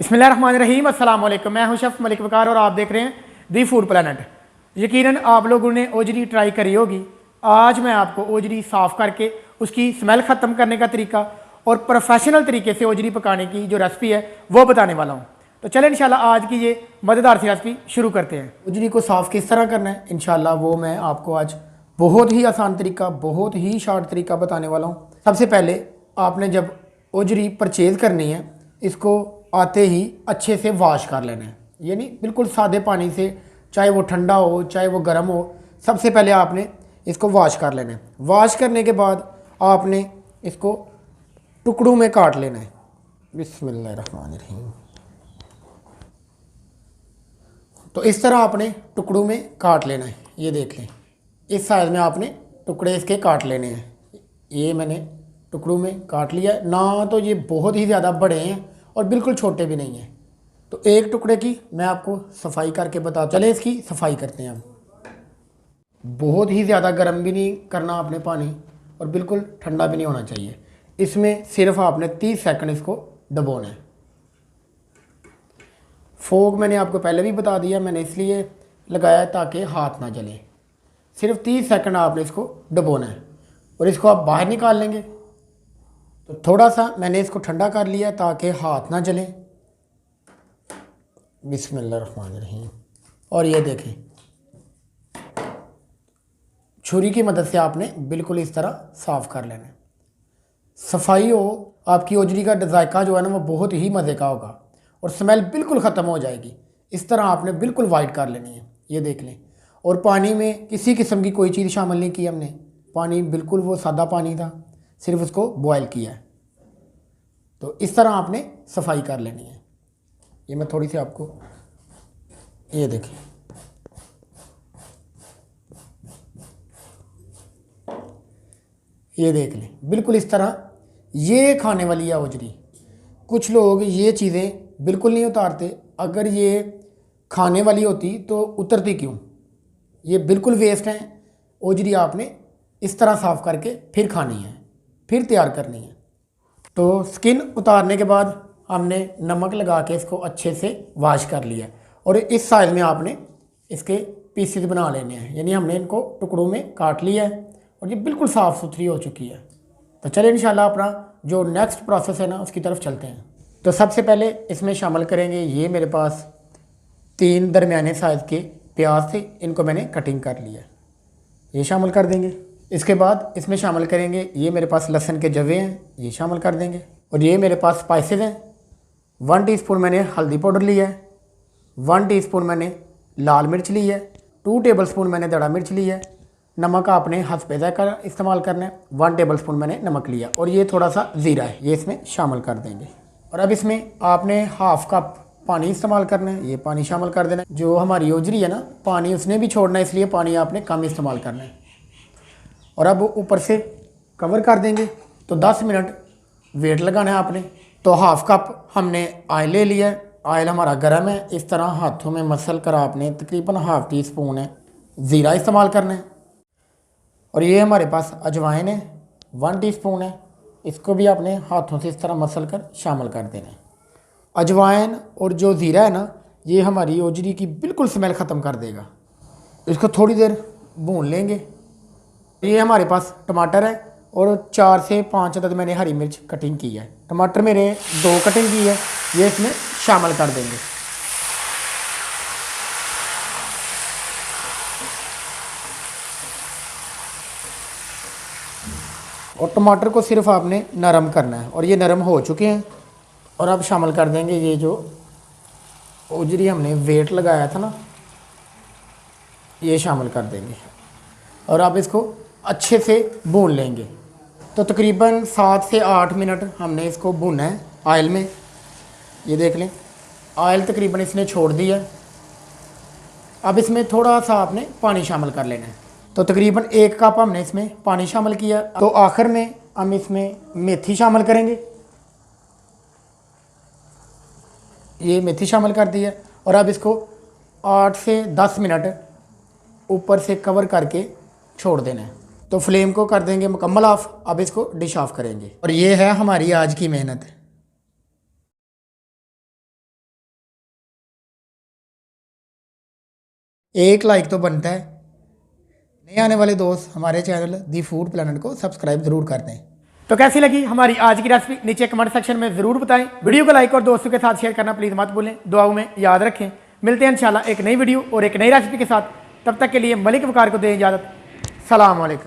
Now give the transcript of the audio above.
बिस्मिल्लाहिर्रहमानिर्रहीम, अस्सलाम वालेकुम। मैं हूं शेफ़ मलिक वकार और आप देख रहे हैं दी फूड प्लानट। यकीनन आप लोगों ने ओजरी ट्राई करी होगी। आज मैं आपको ओजरी साफ़ करके उसकी स्मेल ख़त्म करने का तरीका और प्रोफेशनल तरीके से ओजरी पकाने की जो रेसिपी है वो बताने वाला हूँ। तो चलें इंशाल्लाह आज की ये मज़ेदार सी रेसिपी शुरू करते हैं। ओजरी को साफ़ किस तरह करना है इंशाल्लाह वो मैं आपको आज बहुत ही आसान तरीका, बहुत ही शॉर्ट तरीका बताने वाला हूँ। सबसे पहले आपने जब ओजरी परचेज़ करनी है, इसको आते ही अच्छे से वॉश कर लेना है। यानी बिल्कुल सादे पानी से, चाहे वो ठंडा हो चाहे वो गर्म हो, सबसे पहले आपने इसको वॉश कर लेना है। वॉश करने के बाद आपने इसको टुकड़ों में काट लेना है। बिस्मिल्लाहिर्रहमानिर्रहीम। तो इस तरह आपने टुकड़ों में काट लेना है। ये देख लें, इस साइज़ में आपने टुकड़े इसके काट लेने हैं। ये मैंने टुकड़ों में काट लिया ना, तो ये बहुत ही ज़्यादा बड़े हैं और बिल्कुल छोटे भी नहीं हैं। तो एक टुकड़े की मैं आपको सफाई करके बता, चले इसकी सफाई करते हैं। अब बहुत ही ज़्यादा गर्म भी नहीं करना आपने पानी और बिल्कुल ठंडा भी नहीं होना चाहिए। इसमें सिर्फ आपने 30 सेकंड इसको डुबोना है। फोग मैंने आपको पहले भी बता दिया, मैंने इसलिए लगाया ताकि हाथ ना जले। सिर्फ 30 सेकंड आपने इसको डुबोना है और इसको आप बाहर निकाल लेंगे। तो थोड़ा सा मैंने इसको ठंडा कर लिया ताकि हाथ ना जले। बिस्मिल्लाहिर्रहमानिर्रहीम। और ये देखें, छुरी की मदद से आपने बिल्कुल इस तरह साफ़ कर लेना है। सफाई हो, आपकी ओजरी का जायका जो है ना वो बहुत ही मज़े का होगा और स्मेल बिल्कुल ख़त्म हो जाएगी। इस तरह आपने बिल्कुल वाइट कर लेनी है। ये देख लें। और पानी में किसी किस्म की कोई चीज़ शामिल नहीं की हमने। पानी बिल्कुल वो सादा पानी था, सिर्फ उसको बॉयल किया है। तो इस तरह आपने सफाई कर लेनी है। ये मैं थोड़ी सी आपको, ये देखें, ये देख लें बिल्कुल इस तरह। ये खाने वाली है ओजरी। कुछ लोग ये चीज़ें बिल्कुल नहीं उतारते। अगर ये खाने वाली होती तो उतरती क्यों? ये बिल्कुल वेस्ट है। ओजरी आपने इस तरह साफ़ करके फिर खानी है, फिर तैयार करनी है। तो स्किन उतारने के बाद हमने नमक लगा के इसको अच्छे से वॉश कर लिया और इस साइज़ में आपने इसके पीसेस बना लेने हैं। यानी हमने इनको टुकड़ों में काट लिया है और ये बिल्कुल साफ़ सुथरी हो चुकी है। तो चलिए इंशाल्लाह अपना जो नेक्स्ट प्रोसेस है ना उसकी तरफ चलते हैं। तो सबसे पहले इसमें शामिल करेंगे, ये मेरे पास 3 दरमियाने साइज़ के प्याज थे, इनको मैंने कटिंग कर लिया, ये शामिल कर देंगे। इसके बाद इसमें शामिल करेंगे, ये मेरे पास लहसुन के जवे हैं, ये शामिल कर देंगे। और ये मेरे पास स्पाइसेस हैं। 1 टीस्पून मैंने हल्दी पाउडर लिया है, 1 टीस्पून मैंने लाल मिर्च ली है, 2 टेबलस्पून मैंने दड़ा मिर्च ली है। नमक आपने हस्बे ज़ायक़ा इस्तेमाल करना है। 1 टेबलस्पून मैंने नमक लिया और ये थोड़ा सा ज़ीरा है, ये इसमें शामिल कर देंगे। और अब इसमें आपने हाफ़ कप पानी इस्तेमाल करना है, ये पानी शामिल कर देना है। जो हमारी ओजरी है ना, पानी उसने भी छोड़ना है, इसलिए पानी आपने कम इस्तेमाल करना है। और अब ऊपर से कवर कर देंगे। तो 10 मिनट वेट लगाना है आपने। तो हाफ़ कप हमने ऑयल ले लिया है, ऑयल हमारा गर्म है। इस तरह हाथों में मसल कर आपने तकरीबन ½ टीस्पून है ज़ीरा इस्तेमाल करना है। और ये हमारे पास अजवाइन है, 1 टीस्पून है, इसको भी आपने हाथों से इस तरह मसल कर शामिल कर देना है। अजवाइन और जो ज़ीरा है ना, ये हमारी ओजरी की बिल्कुल स्मेल ख़त्म कर देगा। इसको थोड़ी देर भून लेंगे। ये हमारे पास टमाटर है और 4 से 5 अदद मैंने हरी मिर्च कटिंग की है। टमाटर मेरे 2 कटिंग की है, ये इसमें शामिल कर देंगे। और टमाटर को सिर्फ आपने नरम करना है और ये नरम हो चुके हैं। और अब शामिल कर देंगे ये जो ओजरी हमने वेट लगाया था ना, ये शामिल कर देंगे। और अब इसको अच्छे से भून लेंगे। तो तकरीबन 7 से 8 मिनट हमने इसको भूना है ऑयल में। ये देख लें, ऑयल तकरीबन इसने छोड़ दिया है। अब इसमें थोड़ा सा आपने पानी शामिल कर लेना है। तो तकरीबन 1 कप हमने इसमें पानी शामिल किया। तो आखिर में हम इसमें मेथी शामिल करेंगे, ये मेथी शामिल कर दी है। और अब इसको 8 से 10 मिनट ऊपर से कवर करके छोड़ देना है। तो फ्लेम को कर देंगे मुकम्मल ऑफ़। अब इसको डिश ऑफ करेंगे। और ये है हमारी आज की मेहनत। एक लाइक तो बनता है। नए आने वाले दोस्त हमारे चैनल दी फूड प्लानट को सब्सक्राइब ज़रूर कर दें। तो कैसी लगी हमारी आज की रेसिपी नीचे कमेंट सेक्शन में ज़रूर बताएं। वीडियो को लाइक और दोस्तों के साथ शेयर करना प्लीज़ मत भूलें। दुआओं में याद रखें। मिलते हैं इंशाल्लाह एक नई वीडियो और एक नई रेसिपी के साथ। तब तक के लिए मलिक वकार को दें इजाज़त। सलाम अलैकुम।